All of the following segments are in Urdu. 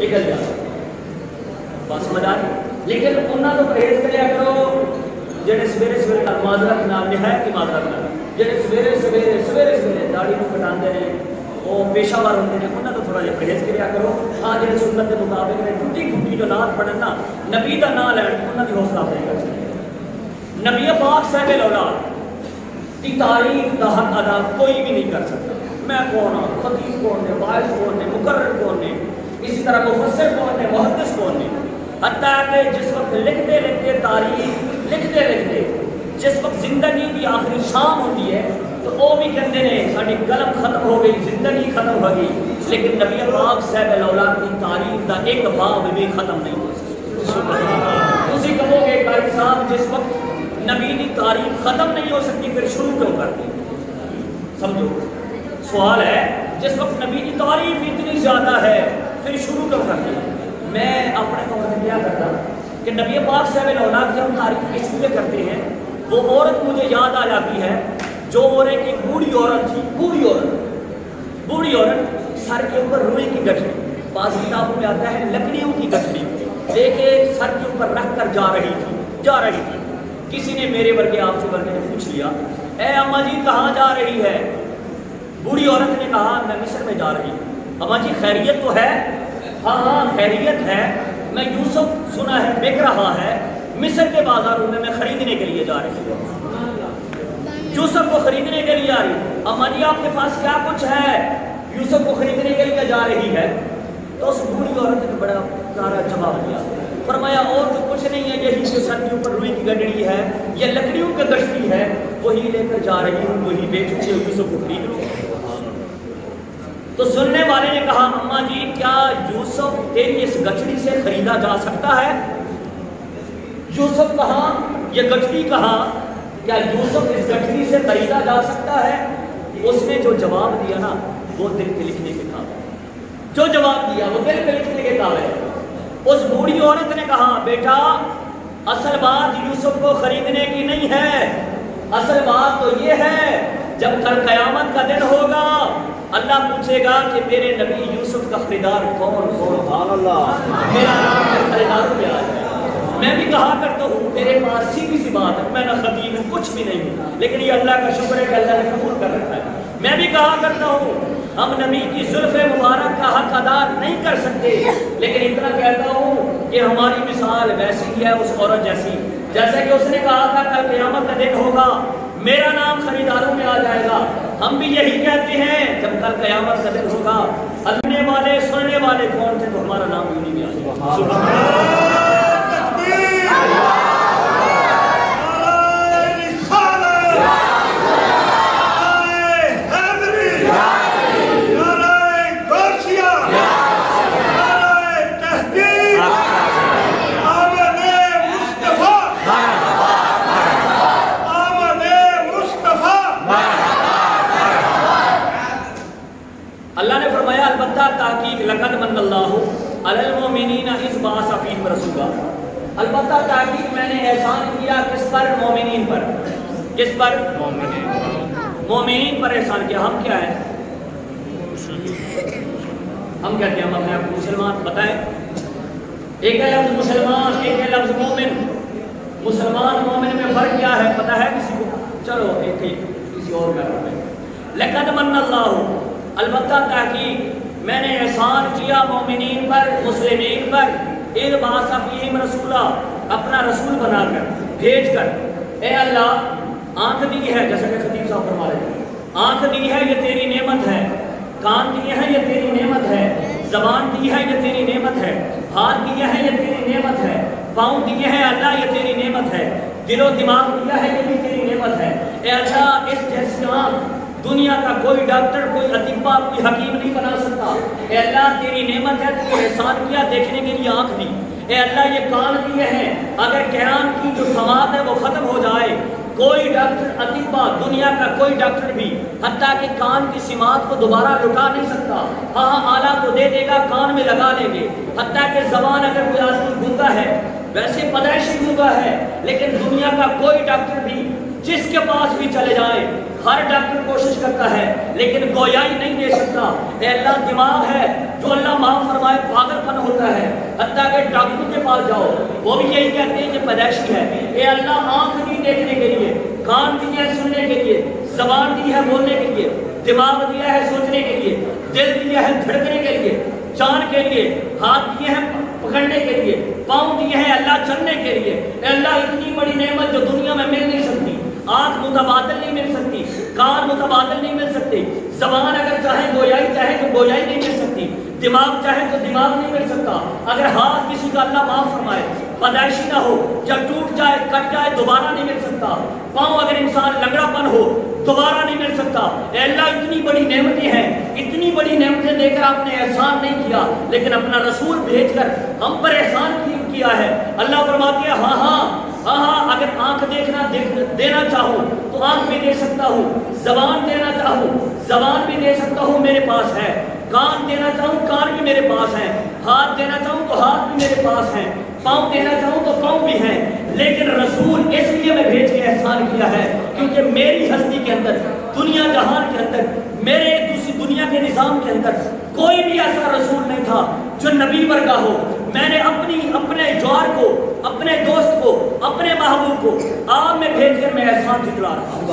نکل جاتا بس سمجھ آ رہی. لیکن انہاں تو پرہیز کریا کرو جڑے سویرے سویرے معذرت نال نہایت کی معذرت نال جڑے سویرے داڑھی کو کٹاندے نے وہ پیشہ ور ہوندے نے انہاں تو تھوڑا جہا پرہیز کریا کرو. ہاں جڑے سنت کے مطابق نے ٹوٹی ٹوٹی جو نعت پڑھن نا نبی دا نام لین انہاں دی حوصلہ افزائی کر سکتے. نبی پاک صاحب الاولاد کی تعریف کا حق ادا کوئی بھی نہیں کر سکتا. میں کون ہوں, خطیب کون ہے, واعظ کون ہے, مقرر کون ہے, اسی طرح مفسر کون ہے, محدث کون ہے. حتیٰ کہ جس وقت لکھتے لکھتے تاریخ لکھتے لکھتے جس وقت زندگی کی آخری شام ہوتی ہے تو وہ بھی کہتے ہیں ساری قلم ختم ہو گئی, زندگی ختم ہو گئی, لیکن نبی پاک صاحب الاولاد کی تعریف کا ایک باب بھی ختم نہیں ہو سکتا. اسی کہو گے قاری صاحب جس وقت نبی کی تعریف ختم نہیں ہو سکتی پھر شروع کیوں کرتی. سمجھو سوال ہے, جس وقت نبی کی تعریف اتنی زیادہ ہے پھر شروع کیوں کرتی. میں اپنے طور سے کیا کرتا کہ نبی پاک صاحب الاولاد کی ہم تعریف اس لیے کرتے ہیں, وہ عورت مجھے یاد آ جاتی ہے جو عورت ایک بوڑھی عورت تھی, بوڑھی عورت سر کے اوپر روئی کی گٹھڑی, بعض کتابوں میں آتا ہے لکڑیوں کی گٹھڑی لے کے سر کے اوپر رکھ کر جا رہی تھی. کسی نے میرے ورگے آپ سے ورگے نے پوچھ لیا اے اماں جی کہاں جا رہی ہے. بوڑھی عورت نے کہا میں مصر میں جا رہی ہوں. اماں جی خیریت تو ہے؟ ہاں خیریت ہے, میں یوسف سنا ہے بک رہا ہے, مصر کے بازاروں میں خریدنے کے لیے جا رہی ہوں, یوسف کو خریدنے کے لیے آ رہی ہوں. اماں جی آپ کے پاس کیا کچھ ہے؟ یوسف کو خریدنے کے لیے جا رہی ہے. تو اس بوڑھی عورت نے بڑا پیارا جواب دیا, فرمایا اور تو کچھ نہیں ہے, یہی جو سر کے اوپر روئی کی گڈڑی ہے, یہ لکڑیوں کی گشتی ہے, وہی لے کر جا رہی ہوں, وہی بیچ کے یوسف کو خرید لوں. تو سننے والے نے کہا اماں جی کیا یوسف تیری اس گٹھڑی سے خریدا جا سکتا ہے؟ یوسف کہاں, یہ گٹھڑی کہاں, کیا یوسف اس گٹھڑی سے خریدا جا سکتا ہے؟ اس نے جو جواب دیا نا وہ دل پہ لکھنے کے قابل, جو جواب دیا وہ دل پہ لکھنے کے قابل ہے. اس بوڑھی عورت نے کہا بیٹا اصل بات یوسف کو خریدنے کی نہیں ہے, اصل بات تو یہ ہے جب کل قیامت کا دن ہوگا اللہ پوچھے گا کہ میرے نبی یوسف کا خریدار کون کون, میرا نام خریداروں میں آ جائے. میں بھی کہا کرتا ہوں میرے پاس سیدھی سی بات ہے, میں نہ خطیب ہوں کچھ بھی نہیں ہوں, لیکن یہ اللہ کا شکر ہے کہ اللہ نے قبول کر رکھا ہے. میں بھی کہا کرتا ہوں ہم نبی کی زلف مبارک کا حق ادا نہیں کر سکتے, لیکن اتنا کہتا ہوں کہ ہماری مثال ویسی ہی ہے اس عورت جیسی, جیسے کہ اس نے کہا تھا کل قیامت کا دن ہوگا میرا نام خریداروں میں آ جائے گا. ہم بھی یہی کہتے ہیں جب کل قیامت کا دن ہوگا اللہ والے سننے والے کون تھے تو ہمارا نام بھی نہیں آ جائے گا. اللہ نے فرمایا البتہ تحقیق لقد من اللہ علی المؤمنین اذ بعث فیہم رسولا, البتہ تحقیق میں نے احسان کیا کس پر؟ مومنین پر. کس پر؟ مومنین پر احسان کیا. ہم کیا ہیں؟ ہم کہتے ہیں ہم اپنے آپ کو مسلمان. بتائیں ایک ہے لفظ مسلمان, ایک ہے لفظ مومن. مسلمان مومن میں فرق کیا ہے پتہ ہے کسی کو؟ چلو ایک ہی کسی اور کا ہے. لقد من اللہ البتہ تحقیق میں نے احسان کیا مومنین پر, مسلمین پر, اذ بعث فیہم رسولا اپنا رسول بنا کر بھیج کر. اے اللہ آنکھ دی ہے, جیسا کہ خطیب صاحب فرما رہے ہیں, آنکھ دی ہے یہ تیری نعمت ہے, کان دیے ہیں یہ تیری نعمت ہے, زبان دی ہے یہ تیری نعمت ہے, ہاتھ دیے ہیں یہ تیری نعمت ہے, پاؤں دیے ہیں اللہ یہ تیری نعمت ہے, دل و دماغ دیا ہے یہ بھی تیری نعمت ہے. اے اللہ اس جیسی آنکھ دنیا کا کوئی ڈاکٹر, کوئی اطباء, کوئی حکیم نہیں بنا سکتا. اے اللہ تیری نعمت ہے, تو احسان کیا دیکھنے کے لیے آنکھ دی. اے اللہ یہ کان دیے ہیں, اگر قیام کی جو سماعت ہے وہ ختم ہو جائے کوئی ڈاکٹر اطباء دنیا کا کوئی ڈاکٹر بھی حتیٰ کہ کان کی سماعت کو دوبارہ لٹا نہیں سکتا. ہاں آلہ تو دے دے گا, کان میں لگا لیں گے. حتیٰ کہ زبان اگر کوئی آدمی گونگا ہے, ویسے پیدائشی گونگا ہے, لیکن دنیا کا کوئی ڈاکٹر بھی جس کے پاس بھی چلے جائے ہر ڈاکٹر کوشش کرتا ہے لیکن گویائی نہیں دے سکتا. اے اللہ دماغ ہے جو اللہ معاف فرمائے پاگل پن ہوتا حتیٰ کہ ڈاکٹر کے پاس جاؤ وہ بھی یہی کہتے ہیں کہ پیدائشی ہے. اے اللہ آنکھ دی دیکھنے کے لیے، کان دیا ہے سننے کے لیے، زبان دی ہے بولنے کے لیے، دماغ دیا ہے سوچنے کے لیے، دل دیا ہے دھڑکنے کے لیے، جان کے لیے، ہاتھ دیے ہیں پکڑنے کے لیے، پاؤں دیے ہیں اللہ چلنے کے لیے. اے اللہ اتنی بڑی نعمت جو دنیا میں مل نہیں سکتی. آنکھ متبادل نہیں مل سکتی، کان متبادل نہیں مل سکتے، زبان اگر چاہے گویائی چاہے تو گویائی نہیں مل سکتی، دماغ چاہے تو دماغ نہیں مل سکتا. اگر ہاتھ کسی کا اللہ معاف فرمائے پیدائشی نہ ہو یا ٹوٹ جائے کٹ جائے دوبارہ نہیں مل سکتا. پاؤں اگر انسان لنگڑا پن ہو دوبارہ نہیں مل سکتا. اے اللہ اتنی بڑی نعمتیں ہیں، اتنی بڑی نعمتیں دے کر آپ نے احسان نہیں کیا، لیکن اپنا رسول بھیج کر ہم پر احسان کیا ہے. اللہ فرماتی ہے ہاں ہاں ہاں ہاں اگر آنکھ دینا چاہوں تو آنکھ بھی دے سکتا ہوں، زبان دینا چاہوں زبان بھی دے سکتا ہوں، میرے پاس ہے. کان دینا چاہوں کان بھی میرے پاس ہے، ہاتھ دینا چاہوں تو ہاتھ بھی میرے پاس ہے، پاؤں دینا چاہوں تو پاؤں بھی ہیں. لیکن رسول اس لیے میں بھیج کے احسان کیا ہے کیونکہ میری ہستی کے اندر، دنیا جہان کے اندر، میرے دوسری دنیا کے نظام کے اندر کوئی بھی ایسا رسول نہیں تھا جو نبی ورگا ہو. میں نے اپنے جوار کو، اپنے دوست کو، اپنے محبوب کو آپ میں بھیج کر میں احسان جتلا رہا ہوں.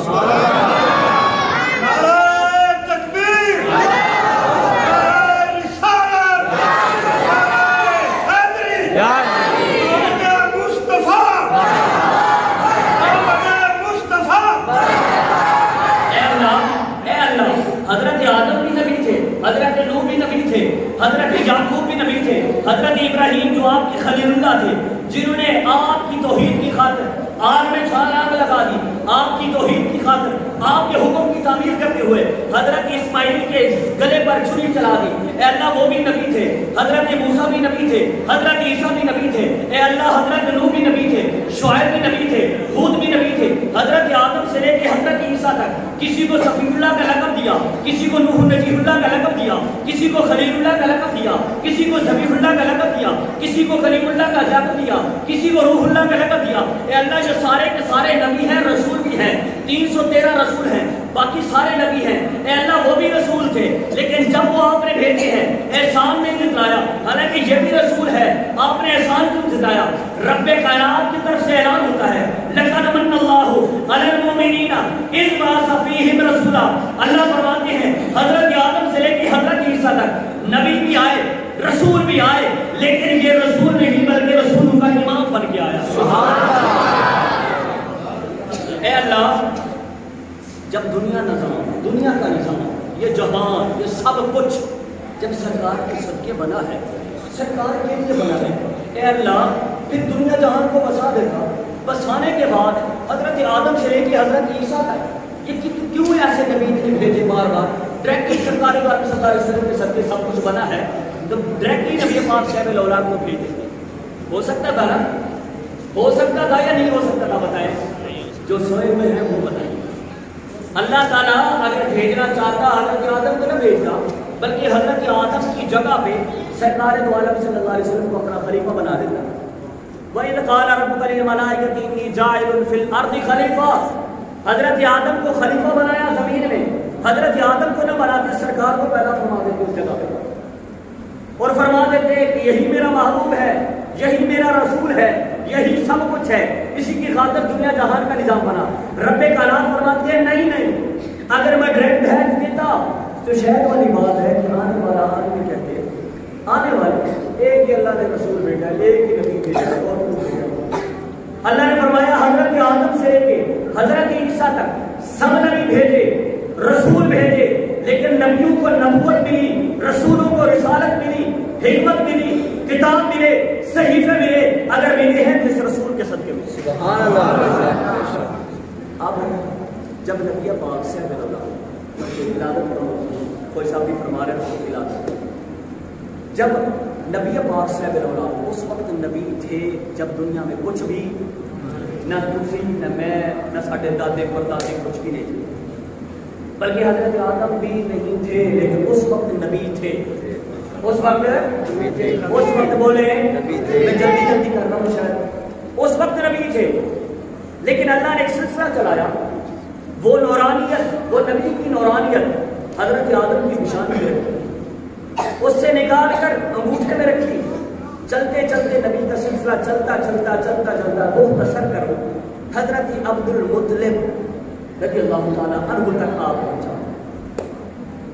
حضرت آدم بھی نبی تھے، حضرت نوح بھی نبی تھے، حضرت یعقوب بھی نبی تھے، حضرت ابراہیم جو آپ کے خلیل اللہ تھے، جنہوں نے آپ کی توحید کی خاطر آگ میں چھال لگا دی، آپ کی توحید کی خاطر آپ کے حکم کی تعمیر کرتے ہوئے حضرت اسماعیل کے گلے پر چھری چلا دی. اے اللہ وہ بھی نبی تھے، حضرت موسیٰ بھی نبی تھے، حضرت عیسیٰ بھی نبی تھے. اے اللہ حضرت نوح بھی نبی تھے، شعیب بھی نبی تھے، ہود بھی نبی تھے. حضرت آدم سے لے کے حضرت عیسیٰ تک کسی کو صفی اللہ کا لقب دیا، کسی کو نوح نجیب اللہ کا لقب دیا، کسی کو خلیل اللہ کا لقب دیا، کسی کو ذبیح اللہ کا لقب دیا، کسی کو کلیم اللہ کا لقب دیا، کسی کو روح اللہ کا لقب دیا. اے اللہ جو سارے کے سارے نبی ہیں، رسول بھی ہیں، 313 رسول ہیں، باقی سارے نبی ہیں. اے اللہ وہ بھی رسول تھے لیکن جب وہ آپ نے بھیجے ہیں احسان نہیں جتلایا. حالانکہ یہ بھی رسول ہے، آپ نے احسان کیوں جتلایا؟ رب کائنات کی طرف سے اعلان ہوتا ہے لقد من اللہ علی المؤمنین اذ بعث فیہم رسولا. اللہ فرماتے ہیں حضرت آدم سے لے کے حضرت عیسیٰ تک نبی بھی آئے، رسول بھی آئے، لیکن یہ رسول نہیں بلکہ رسولوں کا امام بن کے آیا. سبحان اللہ. اے اللہ جب دنیا کا نظام، یہ جہان، یہ سب کچھ جب سرکار کے صدقے بنا ہے، سرکار کے لیے بنا ہے، اے اللہ پھر دنیا جہان کو بسا دیتا. بسانے کے بعد حضرت آدم سے لے کے حضرت عیسیٰ تک یہ کیوں ایسے نبی نہیں بھیجے بار بار؟ ڈائریکٹلی سرکاری صلی اللہ علیہ وسلم کے صدقے سب کچھ بنا ہے تو ڈائریکٹلی نبی پاک صاحب الاولاد کو بھیج دیتے. ہو سکتا تھا نا؟ ہو سکتا تھا یا نہیں ہو سکتا تھا؟ بتائیں. جو سوئے ہوئے ہیں وہ بتائیں. اللہ تعالیٰ اگر بھیجنا چاہتا حضرت آدم کو نہ بھیجتا، بلکہ حضرت آدم کی جگہ پہ سرکار دو عالم صلی اللہ علیہ وسلم کو اپنا خلیفہ بنا دیتا. وَإِذْ قَالَ رَبُّكَ لِلْمَلَائِكَةِ إِنِّي جَاعِلٌ فِي الْأَرْضِ خَلِيفَةً. حضرت آدم کو خلیفہ بنایا زمین میں. حضرت آدم کو نہ بناتے، سرکار کو پیدا فرما دیتے اس جگہ پہ اور فرما دیتے کہ یہی میرا محبوب ہے، یہی میرا رسول ہے، یہی سب کچھ ہے، اسی کی خاطر دنیا جہان کا نظام بنا. رب کائنات فرماتے ہیں نہیں، اگر میں ڈائریکٹ بھیج دیتا تو شاید والی بات ہے کہ آنے والا آدمی کہتے ہیں آنے والے ایک ہی اللہ نے رسول بھیجا، ایک ہی نبی بھیجا اور کچھ بھیجا. اللہ نے فرمایا حضرت آدم سے لے کے حضرت عیسیٰ تک سب نبی بھیجے، رسول بھیجے، لیکن نبیوں کو نبوت ملی، رسولوں کو رسالت ملی، حکمت ملی، کتاب ملے، صحیفے ملے. اگر ملے ہیں تو اس رسول کے صدقے میں. سبحان اللہ. اب جب نبی پاک سے کوئی صاحب بھی فرما رہے ہیں جب نبی پاک صاحب الاولاد اس وقت نبی تھے جب دنیا میں کچھ بھی نہ تسی نہ میں نہ ساڈے دادے پردادے کچھ بھی نہیں تھے، بلکہ حضرت آدم بھی نہیں تھے لیکن اس وقت نبی تھے. اس وقت بولے میں جلدی کر رہا ہوں شاید. اس وقت نبی تھے لیکن اللہ نے ایک سلسلہ چلایا. وہ نورانیت، وہ نبی کی نورانیت حضرت آدم کی نشانی میں رکھی، اس سے نکال کر انگوٹھے میں رکھی، چلتے چلتے نبی کا سلسلہ چلتا چلتا چلتا چلتا مختصر کرو حضرت عبد المطلب رضی اللہ تعالیٰ عنہ تک آپ پہنچا.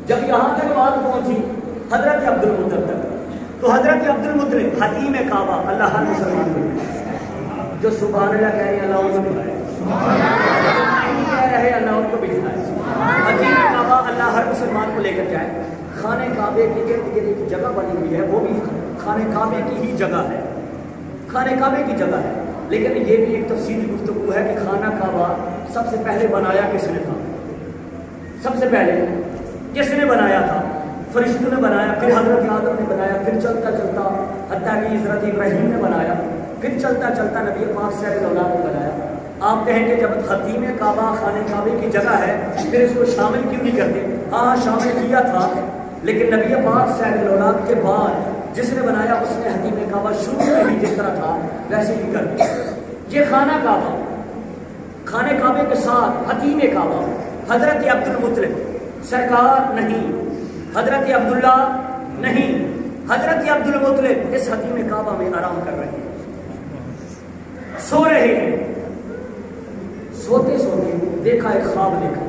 جب یہاں تک بات پہنچی حضرت عبد المطلب تک، تو حضرت عبد المطلب حتیم کعبہ، اللہ ہر مسلمان کو جو سبحان اللہ کہہ رہے ہیں اللہ ان کو بھائے، نہیں کہہ رہے اللہ ان کو بھائے. حتیم کعبہ اللہ ہر مسلمان کو لے کر جائے. خانہ کعبے کے ارد گرد ایک جگہ بنی ہوئی ہے، وہ بھی خانہ کعبے کی ہی جگہ ہے، خانہ کعبے کی جگہ ہے. لیکن یہ بھی ایک تفصیلی گفتگو ہے کہ خانہ کعبہ سب سے پہلے بنایا کس نے تھا؟ سب سے پہلے کس نے بنایا تھا؟ فرشتوں نے بنایا، پھر حضرت آدم نے بنایا، پھر چلتا چلتا حتیٰ کہ حضرت ابراہیم نے بنایا، پھر چلتا چلتا نبی پاک صلی اللہ علیہ وسلم نے بنایا. آپ کہیں کہ جب حتیم کعبہ خانہ کعبے کی جگہ ہے پھر اس کو شامل کیوں نہیں کرتے؟ ہاں شامل کیا تھا، لیکن نبی پاک صلی اللہ علیہ وسلم کے بعد جس نے بنایا اس نے حتیم کعبہ شروع میں ہی جس طرح تھا ویسے ہی کر دیا. یہ خانہ کعبہ، خانہ کعبے کے ساتھ حتیم کعبہ حضرت عبد المطلب سرکار نہیں، حضرت عبداللہ نہیں، حضرت عبد المطلب اس حتیم کعبہ میں آرام کر رہے ہیں، سو رہے ہیں. سوتے سوتے دیکھا ایک خواب دیکھا،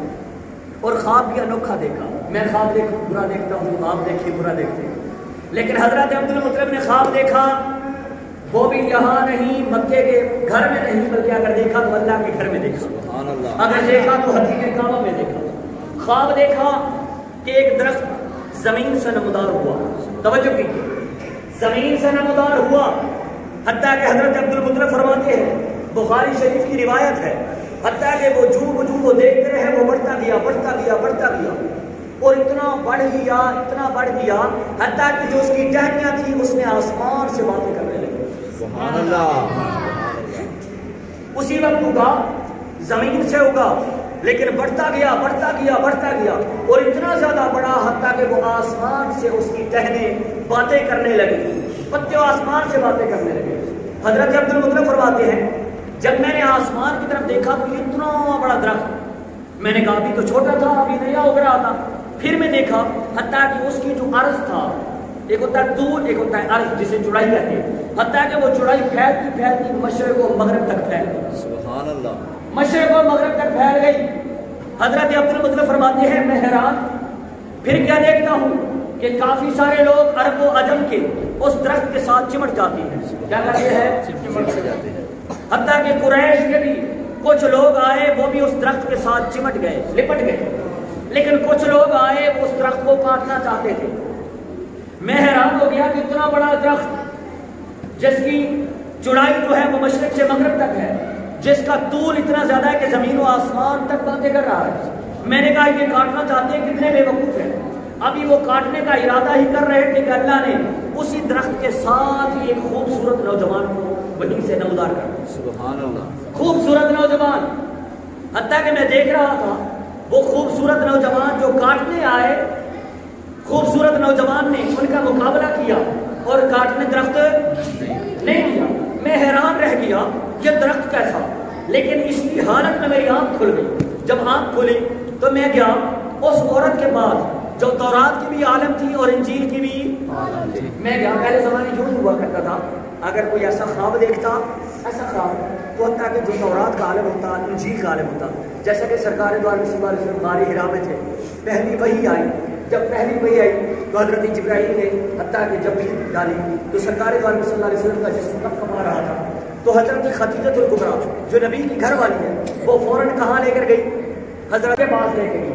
اور خواب بھی انوکھا دیکھا. میں خواب دیکھوں برا دیکھتا ہوں، آپ دیکھیے برا دیکھتے ہیں، لیکن حضرت عبد المطلب نے خواب دیکھا وہ بھی یہاں نہیں، مکے کے گھر میں نہیں، بلکہ اگر دیکھا تو اللہ کے گھر میں دیکھا، اگر دیکھا تو حتیم کعبہ میں دیکھا. خواب دیکھا کہ ایک درخت زمین سے نمودار ہوا. توجہ کیجیے، زمین سے نمودار ہوا، حتیٰ کہ حضرت عبد المطلب فرماتے ہیں، بخاری شریف کی روایت ہے، حتیٰ کہ وہ جو وہ دیکھتے رہے وہ بڑھتا گیا بڑھتا گیا بڑھتا گیا، اور اتنا بڑھ گیا حتیٰ کہ جو اس کی ٹہنیاں تھی اس نے آسمان سے باتیں کرنے لگی. سبحان اللہ. اسی وقت اگا، زمین سے اگا، لیکن بڑھتا گیا بڑھتا گیا بڑھتا گیا، اور اتنا زیادہ بڑا حتیٰ کہ وہ آسمان سے اس کی ٹہنیں باتیں کرنے لگی، پتے آسمان سے باتیں کرنے لگے. حضرت عبد المطلب فرماتے ہیں جب میں نے آسمان کی طرف دیکھا تو اتنا بڑا درخت، میں نے کہا ابھی تو چھوٹا تھا، ابھی نیا اگ رہا تھا. پھر میں دیکھا حتیٰ کہ اس کی جو عرض تھا، ایک ہوتا ہے طول ایک ہوتا ہے عرض جسے چوڑائی کہتے ہیں، حتیٰ کہ وہ چوڑائی پھیلتی پھیلتی مشرق و مغرب تک پھیل گئی. سبحان اللہ. مشرق و مغرب تک پھیل گئی. حضرت عبد المطلب فرماتے ہیں میں حیران، پھر کیا دیکھتا ہوں کہ کافی سارے لوگ عرب و عجم کے اس درخت کے ساتھ چمٹ جاتے ہیں. کیا کرتے ہیں؟ چمٹ جاتے ہیں. حتیٰ کہ قریش کے بھی کچھ لوگ آئے وہ بھی اس درخت کے ساتھ چمٹ گئے، لپٹ گئے، لیکن کچھ لوگ آئے وہ اس درخت کو کاٹنا چاہتے تھے. میں حیران ہو گیا کہ اتنا بڑا درخت جس کی چوڑائی جو ہے وہ مشرق سے مغرب تک ہے، جس کا طول اتنا زیادہ ہے کہ زمین و آسمان تک باتیں کر رہا ہے. میں نے کہا یہ کاٹنا چاہتے ہیں، کتنے بے وقوف ہیں. ابھی وہ کاٹنے کا ارادہ ہی کر رہے تھے کہ اللہ نے اسی درخت کے ساتھ ہی ایک خوبصورت نوجوان کو وہیں سے نمودار کر دیا. سبحان اللہ. خوبصورت نوجوان، حتیٰ کہ میں دیکھ رہا تھا وہ خوبصورت نوجوان جو کاٹنے آئے، خوبصورت نوجوان نے ان کا مقابلہ کیا اور کاٹنے درخت نہیں دیا. میں حیران رہ گیا یہ درخت کیسا، لیکن اس کی حالت میں میری آنکھ کھل گئی. جب آنکھ کھلی تو میں گیا اس عورت کے پاس جو تورات کی بھی عالم تھی اور انجیل کی بھی. میں گیا، پہلے زمانے یوں ہوا کرتا تھا، اگر کوئی ایسا خواب دیکھتا، ایسا خواب تو حتیٰ کہ جو تورات کا عالم ہوتا، انجیل کا عالم ہوتا، جیسا کہ سرکار دو عالم صلی اللہ علیہ وسلم غار حرا میں تھے، پہلی وحی آئی. جب پہلی وحی آئی تو حضرت جبرائیل نے حتیٰ کہ جب بھی ڈالی تو سرکار دو عالم صلی اللہ علیہ وسلم کا جسم کب کما رہا تھا، تو حضرت خدیجہ الکبریٰ جو نبی کی گھر والی ہے وہ فوراً کہاں لے کر گئی؟ حضرت کے پاس لے کے گئی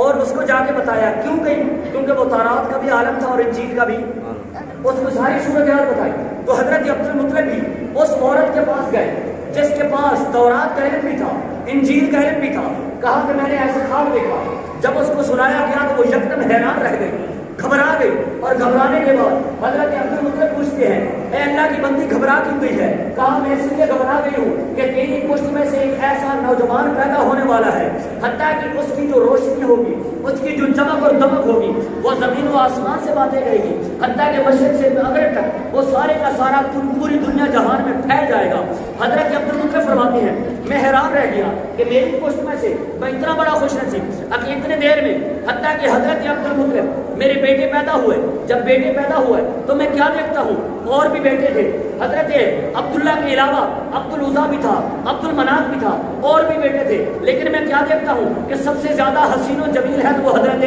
اور اس کو جا کے بتایا. کیوں گئی؟ کیونکہ وہ تورات کا بھی عالم تھا اور انجیل کا بھی. اس کو ساری صورتحال بتائی. تو حضرت عبد المطلب بھی اس عورت کے پاس گئے جس کے پاس تورات کا علم بھی تھا، انجیل کا علم بھی تھا. کہا کہ میں نے ایسا خواب دیکھا. جب اس کو سنایا گیا تو وہ یکدم حیران رہ گئی، گھبرا گئی، اور گھبرانے کے بعد حضرت عبد المطلب پوچھتے ہیں اے اللہ کی بندی گھبرا کیوں گئی ہے؟ کہا میں اس لیے گھبرا گئی ہوں کہ تیری پشت میں سے ایک ایسا نوجوان پیدا ہونے والا ہے حتیٰ کہ اس کی جو روشنی ہوگی، اس کی جو چمک اور دمک ہوگی وہ زمین و آسمان سے باتیں کرے گی، حتیٰ کہ مشرق سے مغرب تک وہ سارے کا سارا پوری دنیا جہان میں پھیل جائے گا. حضرت عبد المطلب فرماتے ہیں میں حیران رہ گیا کہ میری پشت میں سے میں اتنا بڑا خوش نصیب اب اتنے دیر میں، حتیٰ کہ حضرت عبد المطلب میرے بیٹے پیدا ہوئے. جب بیٹے پیدا ہوئے تو میں کیا دیکھتا ہوں, اور بھی بیٹے تھے. حضرت عبداللہ کے علاوہ عبد العزیٰ بھی تھا, عبد المناف بھی تھا, اور بھی بیٹے تھے. لیکن میں کیا دیکھتا ہوں کہ سب سے زیادہ حسین و جمیل ہے تو وہ حضرت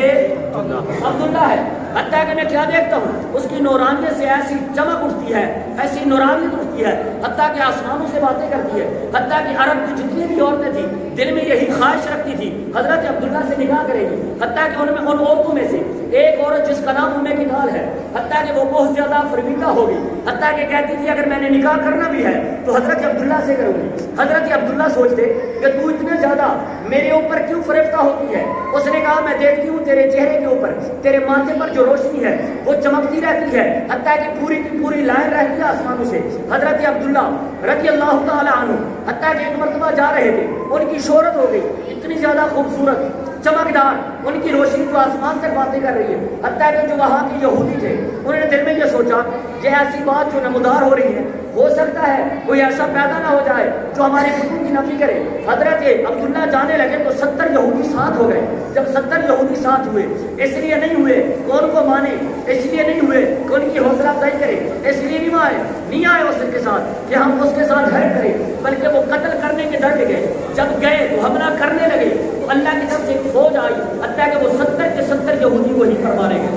عبداللہ ہے. حتیٰ کہ میں کیا دیکھتا ہوں, اس کی نورانیت سے ایسی چمک اٹھتی ہے, ایسی نورانیت اٹھتی ہے, حتیٰ کہ آسمانوں سے باتیں کرتی ہے. حتیٰ کہ عرب کی جتنی بھی عورتیں تھیں دل میں یہی خواہش رکھتی تھی حضرت عبداللہ سے نکاح کرے گی. حتیٰ کہ ان عورتوں میں سے ایک عورت جس کا نام ام کتال ہے, حتیٰ کہ وہ بہت زیادہ فرویدہ ہوگی. حتیٰ کہ کہتی تھی اگر میں نے نکاح کرنا بھی ہے تو حضرت عبداللہ سے کروں گی. حضرت عبداللہ سوچتے کہ تو اتنے زیادہ میرے اوپر کیوں فریفتہ ہوتی ہے. اس نے کہا میں دیکھتی ہوں تیرے چہرے کے اوپر, تیرے ماتھے پر جو روشنی ہے وہ چمکتی رہتی ہے, حتیٰ کہ پوری کی پوری لائن رہتی ہے آسمانوں سے. حضرت عبداللہ رضی اللہ تعالی عنہ حتیٰ کہ ایک مرتبہ جا رہے تھے, ان کی شہرت ہو گئی, اتنی زیادہ خوبصورت چمکدار, ان کی روشنی تو آسمان تک باتیں کر رہی ہے. حتیٰ کہ جو وہاں کے یہودی تھے انہوں نے دل میں یہ سوچا یہ ایسی بات جو نمودار ہو رہی ہے, ہو سکتا ہے کوئی ایسا پیدا نہ ہو جائے جو ہمارے بتوں کی نفی کرے. حضرت عبداللہ جانے لگے تو 70 یہودی ساتھ ہو گئے. جب 70 یہودی ساتھ ہوئے, اس لیے نہیں ہوئے کہ ان کو مانے, اس لیے نہیں ہوئے کہ ان کی حوصلہ افزائی کرے, اس لیے نہیں آئے اس کے ساتھ کہ ہم اس کے ساتھ ہیلپ کریں, بلکہ وہ قتل کرنے کے ڈر گئے. جب گئے تو حملہ کرنے لگے تو اللہ کی طرف سے ایک فوج آئی, حتیٰ کہ وہ 70 کے 70 یہودی وہی پر مارے گئے.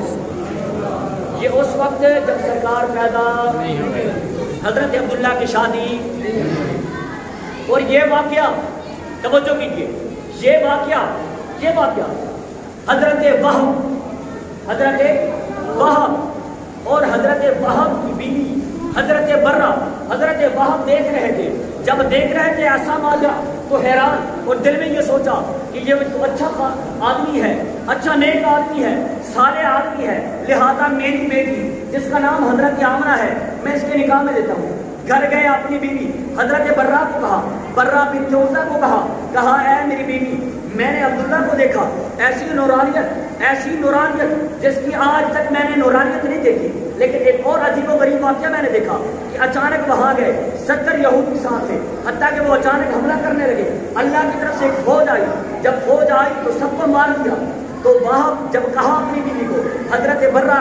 یہ اس وقت جب سرکار پیدا نہیں ہوئے, حضرت عبداللہ کی شادی. اور یہ واقعہ توجہ کیجیے, یہ واقعہ حضرت وہب اور حضرت وہب کی بیوی حضرت برہ, حضرت وہب دیکھ رہے تھے. جب دیکھ رہے تھے ایسا ماجرا تو حیران, اور دل میں یہ سوچا کہ یہ تو اچھا آدمی ہے, اچھا نیک آدمی ہے, صالح آدمی ہے, لہذا میری بیٹی جس کا نام حضرت آمنہ ہے میں اس کے نکاح میں دیتا ہوں. گھر گئے اپنی بیوی حضرت برہ کو کہا, برہ بن جوزہ کو کہا اے میری بیوی, میں نے عبداللہ کو دیکھا, ایسی نورانیت جس کی آج تک میں نے نورانیت نہیں دیکھی. لیکن ایک اور عجیب و غریب واقعہ میں نے دیکھا کہ اچانک وہاں گئے 70 یہودی ساتھ تھے, حتیٰ کہ وہ اچانک حملہ کرنے لگے. اللہ کی طرف سے ایک فوج آئی, جب فوج آئی تو سب کو مار دیا. تو وہاں جب کہا اپنی بیوی کو, حضرت برہ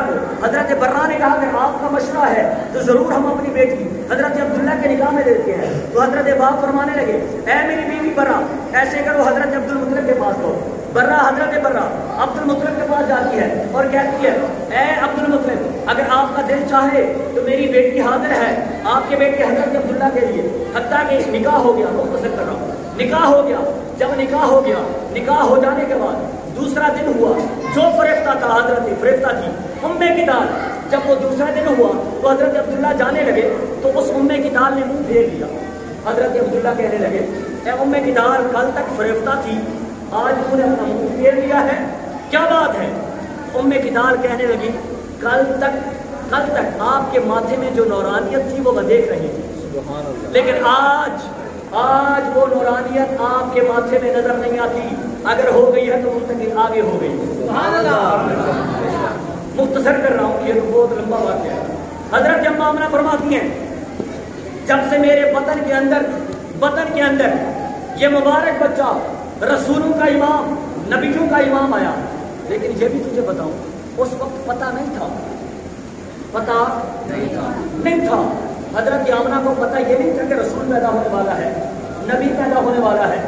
نے کہا کہ آپ کا مشورہ ہے تو ضرور ہم اپنی بیٹی حضرت عبداللہ کے نکاح میں دیتے ہیں. تو حضرت باپ فرمانے لگے اے میری بیوی برہ, ایسے کرو حضرت عبد المطلب کے پاس دو. حضرت برہ عبد المطلب کے پاس جاتی ہے اور کہتی ہے اے عبد المطلب, اگر آپ کا دل چاہے تو میری بیٹی حاضر ہے آپ کے بیٹے حضرت عبداللہ کے لیے. حتیٰ کہ نکاح ہو گیا, مختصر کر رہا ہوں, نکاح ہو گیا. جب نکاح ہو جانے کے بعد دوسرا دن ہوا, جو فریفتہ تھا فریفتہ تھی ام کتال. جب وہ دوسرا دن ہوا تو حضرت عبداللہ جانے لگے تو اس ام کتال نے منہ پھیر لیا. حضرت عبداللہ کہنے لگے اے ام کتال, کل تک فریفتہ تھی, آج تم نے اپنا منہ پھیر لیا ہے, کیا بات ہے؟ ام کتال کہنے لگی کل تک آپ کے ماتھے میں جو نورانیت تھی وہ میں دیکھ رہی تھی, لیکن آج وہ نورانیت آپ کے ماتھے میں نظر نہیں آتی. اگر ہو گئی ہے تو منتقل آگے ہو گئی. مختصر کر رہا ہوں, یہ بہت لمبا واقعہ ہے. حضرت ام آمنہ فرماتی ہیں جب سے میرے بطن کے اندر یہ مبارک بچہ رسولوں کا امام, نبیوں کا امام آیا. لیکن یہ بھی تجھے بتاؤں, اس وقت پتہ نہیں تھا. حضرت آمنہ کو پتہ یہ نہیں تھا کہ رسول پیدا ہونے والا ہے, نبی پیدا ہونے والا ہے.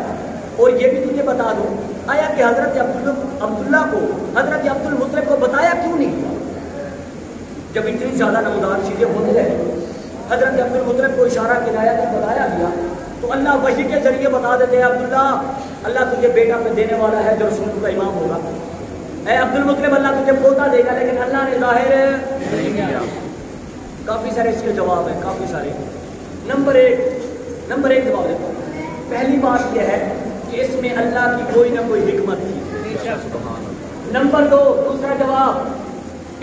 اور یہ بھی تجھے بتا دوں, آیا کہ حضرت عبداللہ کو حضرت عبد المطلب کو بتایا کیوں نہیں کیا؟ جب اتنی زیادہ نمودار چیزیں ہونے لگی, حضرت عبد المطلب کو اشارہ کرایا کہ بتایا گیا تو اللہ وحی کے ذریعے بتا دیتے ہیں عبداللہ, اللہ تجھے بیٹا پہ دینے والا ہے جو رسول کا امام ہوگا. اے عبد المطلب, اللہ تجھے پوتا دے گا, لیکن اللہ نے ظاہر نہیں کیا. کافی سارے اس کے جواب ہیں, کافی سارے. نمبر ایک جواب دیتا ہوں. پہلی بات یہ ہے کہ اس میں اللہ کی کوئی نہ کوئی حکمت تھی. نمبر دو, دوسرا جواب,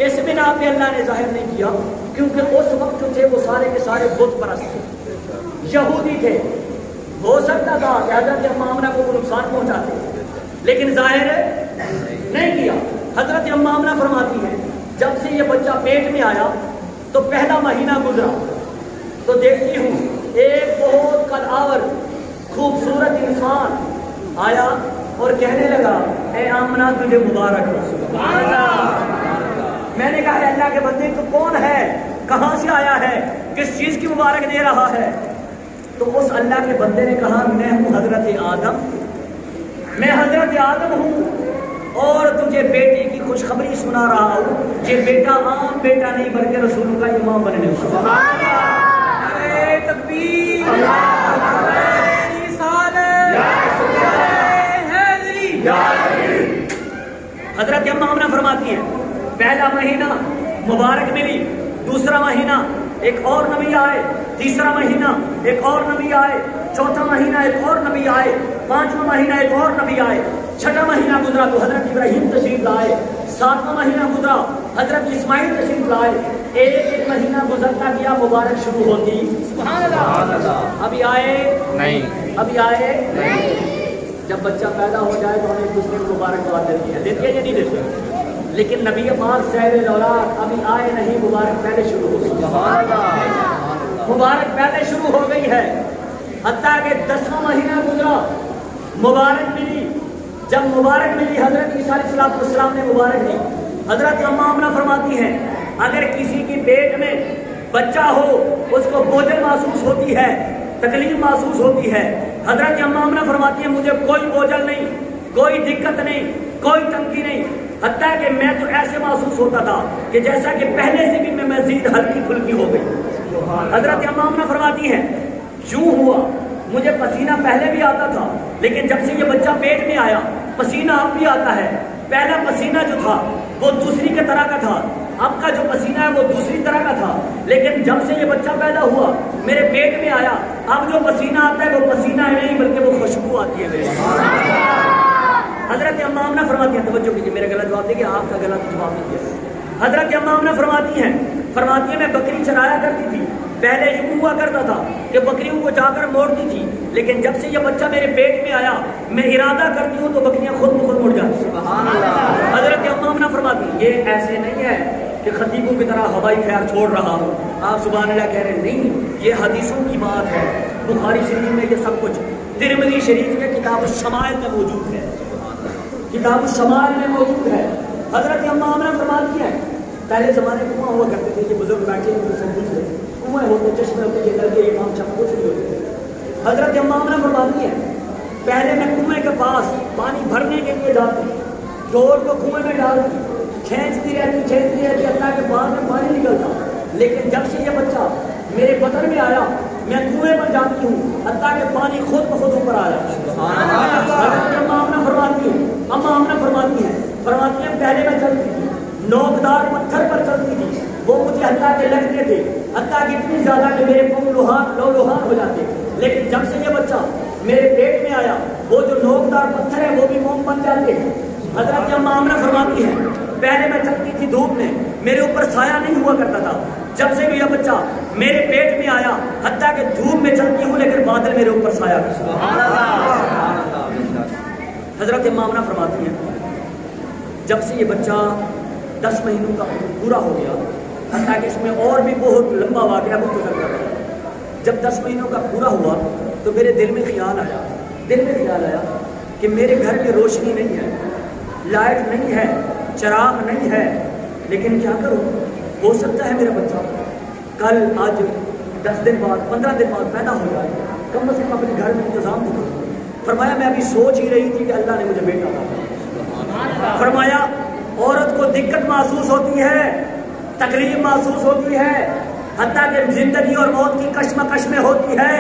اس بنا پہ اللہ نے ظاہر نہیں کیا کیونکہ اس وقت جو تھے وہ سارے کے سارے بت پرست تھے, یہودی تھے. ہو سکتا تھا کہ حضرت ام آمنہ کو نقصان پہنچاتے, لیکن ظاہر نہیں کیا. حضرت ام آمنہ فرماتی ہیں جب سے یہ بچہ پیٹ میں آیا تو پہلا مہینہ گزرا تو دیکھتی ہوں ایک بہت قدآور خوبصورت انسان آیا اور کہنے لگا اے آمنہ تجھے مبارک ہو. میں نے کہا ہے اللہ کے بندے تو کون ہے، کہاں سے آیا ہے، کس چیز کی مبارک دے رہا ہے؟ تو اس اللہ کے بندے نے کہا میں ہوں حضرت آدم، میں حضرت آدم ہوں اور تجھے بیٹے کی خوشخبری سنا رہا ہوں۔ یہ بیٹا عام بیٹا نہیں بلکہ رسول کا امام بننے والا ہے۔ تکبیر، حضرت اماں آمنہ فرماتی ہیں پہلا مہینہ مبارک ملی، دوسرا مہینہ ایک اور نبی آئے، تیسرا مہینہ ایک اور نبی آئے، چوتھا مہینہ ایک اور نبی آئے، پانچواں مہینہ ایک اور نبی آئے، چھٹا مہینہ گزرا تو حضرت ابراہیم تشریف لائے، ساتواں مہینہ گزرا حضرت اسماعیل تشریف لائے، ایک مہینہ گزرتا گیا مبارک شروع ہوتی۔ سبحان اللہ۔ ابھی آئے نہیں، ابھی آئے نہیں۔ جب بچہ پیدا ہو جائے تو ہم ایک دوسرے کو مبارکباد دیتے ہیں، دیتے ہیں یا نہیں دیتے؟ لیکن نبی پاک صاحب الاولاد ابھی آئے نہیں، مبارک پہلے شروع ہو گئی، مبارک پہلے شروع ہو گئی ہے۔ حتیٰ کہ 10واں مہینہ گزرا، مبارک ملی، جب مبارک ملی حضرت عیسیٰ علیہ السلام نے مبارک دی۔ حضرت اماں آمنہ فرماتی ہیں اگر کسی کی پیٹ میں بچہ ہو اس کو بوجھل محسوس ہوتی ہے، تکلیف محسوس ہوتی ہے۔ حضرت اماں آمنہ فرماتی ہیں مجھے کوئی بوجھل نہیں، کوئی دقت نہیں، کوئی تنگی نہیں، حتیٰ کہ میں تو ایسے محسوس ہوتا تھا کہ جیسا کہ پہلے سے بھی میں مزید ہلکی پھلکی ہو گئی۔ حضرت اماں آمنہ فرماتی ہیں یوں ہوا مجھے پسینہ پہلے بھی آتا تھا، لیکن جب سے یہ بچہ پیٹ میں آیا پسینہ اب بھی آتا ہے۔ پہلا پسینہ جو تھا وہ دوسری کے طرح کا تھا، اب کا جو پسینہ ہے وہ دوسری طرح کا تھا، لیکن جب سے یہ بچہ پیدا ہوا میرے پیٹ میں آیا اب جو پسینہ آتا ہے وہ پسینہ نہیں بلکہ وہ خوشبو آتی ہے۔ حضرت اماں آمنہ فرماتی ہیں، توجہ کیجیے میرا گلا جواب دے کہ آپ کا گلا تو جواب نہیں دیا۔ حضرت اماں آمنہ فرماتی ہیں میں بکری چرایا کرتی تھی، پہلے یوں ہوا کرتا تھا کہ بکریوں کو جا کر موڑتی تھی، لیکن جب سے یہ بچہ میرے پیٹ میں آیا میں ارادہ کرتی ہوں تو بکریاں خود بخود مڑ جاتی ہیں۔ حضرت اماں آمنہ فرماتی ہیں یہ ایسے نہیں ہے کہ خطیبوں کی طرح ہوائی پھیر چھوڑ رہا ہوں، آپ سبحان اللہ کہہ رہے ہیں، نہیں، یہ حدیثوں کی بات ہے۔ بخاری شریف میں یہ سب کچھ، ترمذی شریف کے کتاب الشمائل میں موجود ہے، کتاب الشمائل میں موجود ہے۔ حضرت اماں آمنہ فرماتی ہیں پہلے زمانے میں کنواں ہوا کرتے تھے، یہ بزرگ بیٹھے ہیں سب کچھ ہے، کنویں ہوتے، چشمے ہوتے، یہ لڑکے یہ کام چپ کچھ نہیں ہوتے۔ حضرت اماں آمنہ فرماتی ہیں پہلے میں کنویں کے پاس پانی بھرنے کے لیے جاتی، ڈور کو کنویں میں ڈالتی، کھینچتی رہتی اللہ کے بعد میں پانی نکلتا، لیکن جب سے یہ بچہ میرے بدن میں آیا میں کنویں پر جاتی ہوں حتیٰ کہ پانی خود بخود اوپر آیا۔ حضرت اماں آمنہ فرماتی ہیں پہلے میں چلتی تھی نوکدار پتھر پر چلتی تھی، وہ مجھے حتیٰ کہ لگتے تھے، حتیٰ کہ اتنی زیادہ کہ میرے پاؤں لوہار ہو جاتے، لیکن جب سے یہ بچہ میرے پیٹ میں آیا وہ جو نوکدار پتھر ہے وہ بھی موم بن جاتے ہیں۔ حضرت اماں آمنہ فرماتی ہیں پہلے میں چلتی تھی دھوپ میں، میرے اوپر سایہ نہیں ہوا کرتا تھا، جب سے یہ بچہ میرے پیٹ میں آیا حتیٰ کہ دھوپ میں چلتی ہوں لیکن بادل میرے اوپر سایہ کرتا۔ حضرت اماں آمنہ فرماتی ہیں جب سے یہ بچہ 10 مہینوں کا پورا ہو گیا، حتیٰ کہ اس میں اور بھی بہت لمبا واقعہ گزر گیا، جب 10 مہینوں کا پورا ہوا تو میرے دل میں خیال آیا کہ میرے گھر میں روشنی نہیں ہے، لائٹ نہیں ہے، چراغ نہیں ہے، لیکن کیا کروں؟ ہو سکتا ہے میرا بچہ کل آج 10 دن بعد 15 دن بعد پیدا ہو جائے، کم از کم اپنے گھر میں انتظام تو کروں۔ فرمایا میں ابھی سوچ ہی رہی تھی کہ اللہ نے مجھے بیٹا دیا۔ فرمایا عورت کو دقت محسوس ہوتی ہے، تکلیف محسوس ہوتی ہے، حتیٰ کہ زندگی اور موت کی کشمکش میں ہوتی ہے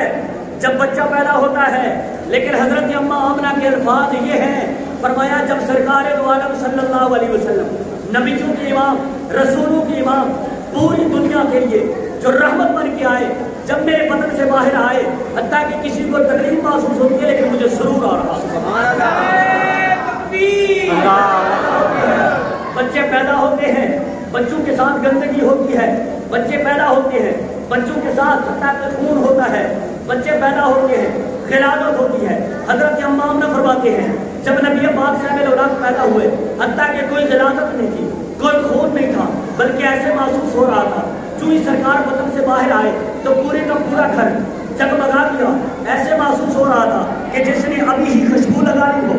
جب بچہ پیدا ہوتا ہے، لیکن حضرت اماں آمنہ کے الفاظ یہ ہیں، فرمایا جب سرکار دو عالم صلی اللہ علیہ وسلم نبیوں کے امام، رسولوں کے امام، پوری دنیا کے لیے جو رحمت بن کے آئے، جب میرے بدن سے باہر آئے حتیٰ کہ کسی کو تکلیف محسوس ہوتی ہے لیکن مجھے سرور آ رہا۔ بچے پیدا ہوتے ہیں، بچوں کے ساتھ گندگی ہوتی ہے، بچے پیدا ہوتے ہیں، بچوں کے ساتھ حتیٰ کہ خون ہوتا ہے، بچے پیدا ہوتے ہیں، غلاظت ہوتی ہے۔ حضرت اماں آمنہ فرماتے ہیں جب نبی پاک صاحب الاولاد پیدا ہوئے حتیٰ کہ کوئی غلاظت نہیں تھی، کوئی خون نہیں تھا، بلکہ ایسے محسوس ہو رہا تھا جو ہی سرکار بدن سے باہر آئے تو پورے کا پورا گھر جگمگا دیا، ایسے محسوس ہو رہا تھا کہ جس نے ابھی ہی خوشبو لگا لی ہو۔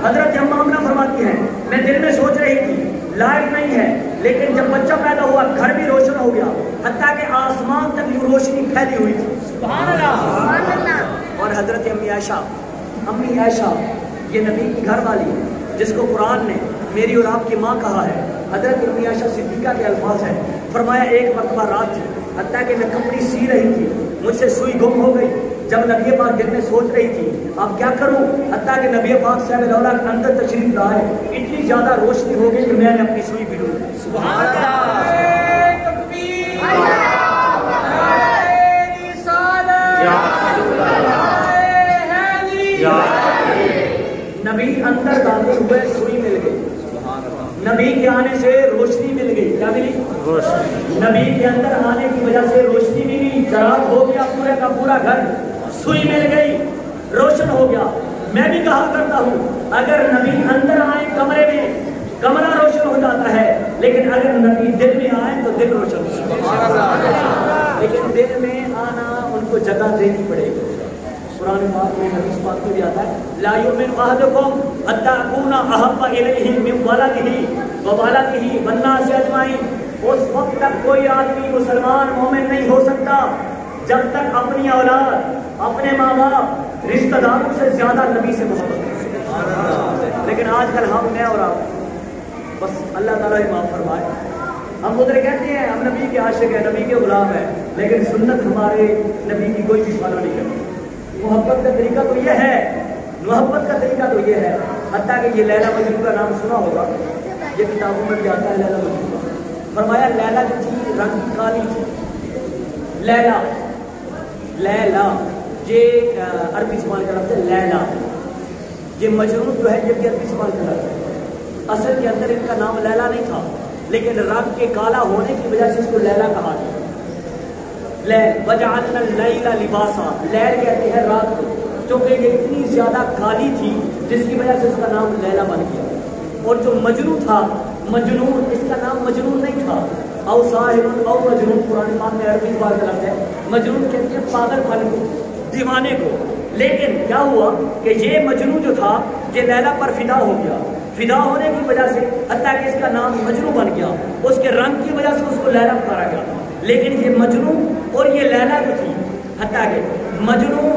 حضرت اماں آمنہ فرماتی ہیں میں دل میں سوچ رہی تھی لائٹ نہیں ہے، لیکن جب بچہ پیدا ہوا گھر بھی روشن ہو گیا، حتیٰ کہ آسمان تک یہ روشنی پھیلی ہوئی تھی. سبحان اللہ. اور حضرت امی عائشہ یہ نبی کی گھر والی ہے جس کو قرآن نے میری اور آپ کی ماں کہا ہے. حضرت امی عائشہ صدیقہ کے الفاظ ہیں، فرمایا ایک مرتبہ رات تھی، حتیٰ کہ میں کپڑی سی رہی تھی، مجھ سے سوئی گم ہو گئی. جب نبی پاک دل میں سوچ رہی تھی اب کیا کروں، حتیٰ کہ نبی پاک صاحب اللہ کے اندر تشریف لائے، اتنی زیادہ روشنی ہو گئی کہ میں نے اپنی سوئی پھڑ لی. سبحان اللہ. نبی اندر داخل ہوئے، سوئی مل گئی. نبی کے آنے سے روشنی مل گئی. کیا ملی؟ روشنی. نبی کے اندر آنے کی وجہ سے روشنی ملی، چراغ ہو گیا پورے کا پورا گھر، سوئی مل گئی، روشن ہو گیا. میں بھی کہا کرتا ہوں اگر نبی اندر آئے کمرے میں کمرہ روشن ہو جاتا ہے، لیکن اگر نبی دل میں آئے تو دل روشن ہو جاتا ہے. لیکن دل میں آنا ان کو جگہ دینی پڑے گی. قرآن پاک میں حدیث پاک میں بھی آتا ہے لا یؤمن احدکم حتی اکون احب الیہ من ولدہ ووالدہ والناس اجمعین. اس وقت تک کوئی آدمی مسلمان مومن نہیں ہو سکتا جب تک اپنی اولاد، اپنے ماں باپ، رشتہ داروں سے زیادہ نبی سے محبت کرے. لیکن آج کل ہم میں اور آپ بس اللہ تعالیٰ ہی معاف فرمائے، ہم ادھر کہتے ہیں ہم نبی کے عاشق ہیں، نبی کے غلام ہیں، لیکن سنت ہمارے نبی کی کوئی بھی فالو نہیں کرتی. محبت کا طریقہ تو یہ ہے، محبت کا طریقہ تو یہ ہے، حتیٰ کہ یہ لیلا مجنون کا نام سنا ہوگا، یہ کتابوں میں بھی آتا ہے لیلا مجنون. فرمایا لیلا جو تھی رنگ کالی تھی. لیلا یہ عربی زبان کا لفظ ہے لیلا. یہ مجنون جو ہے یہ بھی عربی زبان کا لفظ ہے. اصل کے اندر ان کا نام لیلا نہیں تھا، لیکن رنگ کے کالا ہونے کی وجہ سے اس کو لیلا کہا گیا. لیل وجعلنا اللیل لباسا، لیل کہتے ہیں رات کو، کیونکہ یہ اتنی زیادہ کالی تھی جس کی وجہ سے اس کا نام لیلا بن گیا. اور جو مجنون تھا، مجنون اس کا نام مجنون نہیں تھا. او صاحب او مجنون قرآن پاک میں عربی زبان کا لفظ ہے. مجنون کہتے ہیں پاگل پن کو، دیوانے کو. لیکن کیا ہوا کہ یہ مجنون جو تھا یہ لیلا پر فدا ہو گیا. فدا ہونے کی وجہ سے حتیٰ کہ اس کا نام مجنون بن گیا، اس کے رنگ کی وجہ سے اس کو لیلا پکارا گیا. لیکن یہ مجنون اور یہ لیلا جو تھی، حتیٰ کہ مجنون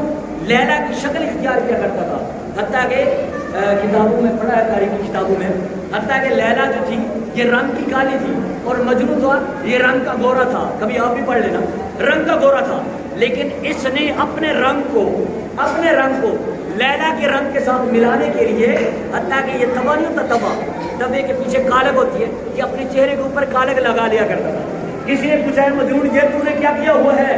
لیلا کی شکل اختیار کیا کرتا تھا. حتیٰ کہ کتابوں میں پڑھا ہے، تاریخی کتابوں میں، حتیٰ کہ لیلا جو تھی یہ رنگ کی کالی تھی اور مجنون تھا یہ رنگ کا گورا تھا. کبھی آپ بھی پڑھ لینا، رنگ کا گورا تھا. لیکن اس نے اپنے رنگ کو لیلا کے رنگ کے ساتھ ملانے کے لیے، حتیٰ کہ یہ تبا نہیں ہوتا، تبے کے پیچھے کالگ ہوتی ہے، یہ اپنے چہرے کے اوپر کالگ لگا لیا کرتا تھا. کسی نے پوچھا ہے مجنون یہ تو نے کیا کیا ہوا ہے،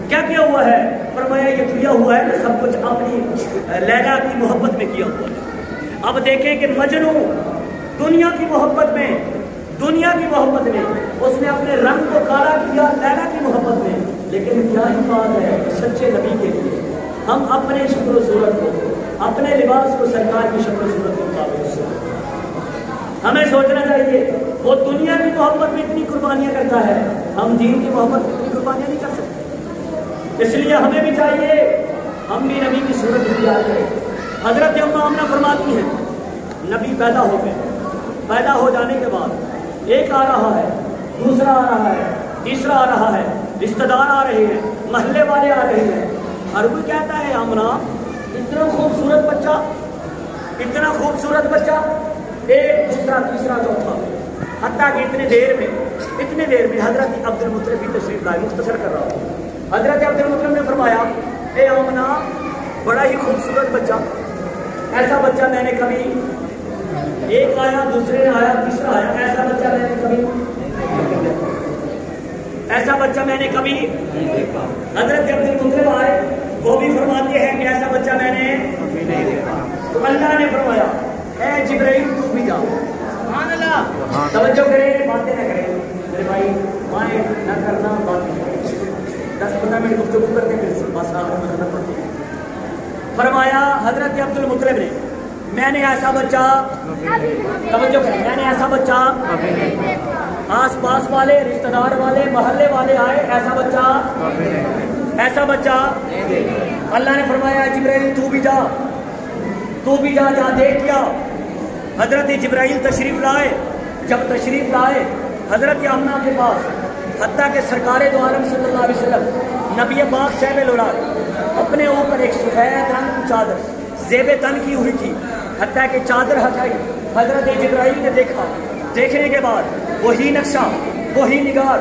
کیا کیا ہوا ہے؟ فرمایا یہ کیا ہوا ہے کہ سب کچھ اپنی لیلا کی محبت میں کیا ہوا ہے. اب دیکھیں کہ مجنون دنیا کی محبت میں اس نے اپنے رنگ کو کالا کیا لیلا کی محبت میں. لیکن کیا ہی بات ہے سچے نبی کے لیے، ہم اپنے شکل و صورت کو، اپنے لباس کو سرکار کی شکل و صورت کے مطابق ہمیں سوچنا چاہیے. وہ دنیا کی محبت میں اتنی قربانیاں کرتا ہے، ہم دین کی محبت میں اتنی قربانیاں نہیں کر سکتے. اس لیے ہمیں بھی چاہیے ہم بھی نبی کی صورت اختیار کریں. حضرت ام آمنہ فرماتی ہیں نبی پیدا ہو گئے، پیدا ہو جانے کے بعد ایک آ رہا ہے، دوسرا آ رہا ہے، تیسرا آ رہا ہے، رشتہ دار آ رہے ہیں، محلے والے آ رہے ہیں. ہر کوئی کہتا ہے آمنہ اتنا خوبصورت بچہ، اتنا خوبصورت بچہ، ایک دوسرا تیسرا چوتھا، حتیٰ کہ اتنے دیر میں حضرت عبد المطلب بھی تشریف لائے. مختصر کر رہا ہوں. حضرت عبد المطلب نے فرمایا اے آمنہ بڑا ہی خوبصورت بچہ، ایسا بچہ میں نے کبھی، ایک آیا دوسرے نے آیا تیسرا آیا، ایسا بچہ میں نے کبھی حضرت عبد المطلب آئے، وہ بھی فرماتے ہیں کہ ایسا بچہ میں نے نہیں دیکھا. تو اللہ نے فرمایا اے جبرائیل تو بھی جاؤ. سبحان اللہ. توجہ کریں، باتیں نہ کریں میرے بھائی، مائیں نہ کرنا، باتیں 10-15 منٹ گفتگو کرتے ہیں پھر بس آخر میں ختم کرتے ہیں. فرمایا حضرت عبد المطلب نے میں نے ایسا بچہ، توجہ کریں، میں نے ایسا بچہ، آس پاس والے رشتہ دار والے محلے والے آئے، ایسا بچہ اللہ نے فرمایا جبرائیل تو بھی جا دیکھ کیا. حضرت جبرائیل تشریف لائے. جب تشریف لائے حضرت آمنہ کے پاس، حتیٰ کہ سرکار دو عالم صلی اللہ علیہ وسلم نبی پاک صاحب الولاد اپنے اوپر ایک سفید رنگ کی چادر زیب تن کی ہوئی تھی، حتیٰ کہ چادر ہٹائی، حضرت جبرائیل نے دیکھا، دیکھنے کے بعد وہی نقشہ، وہی نگار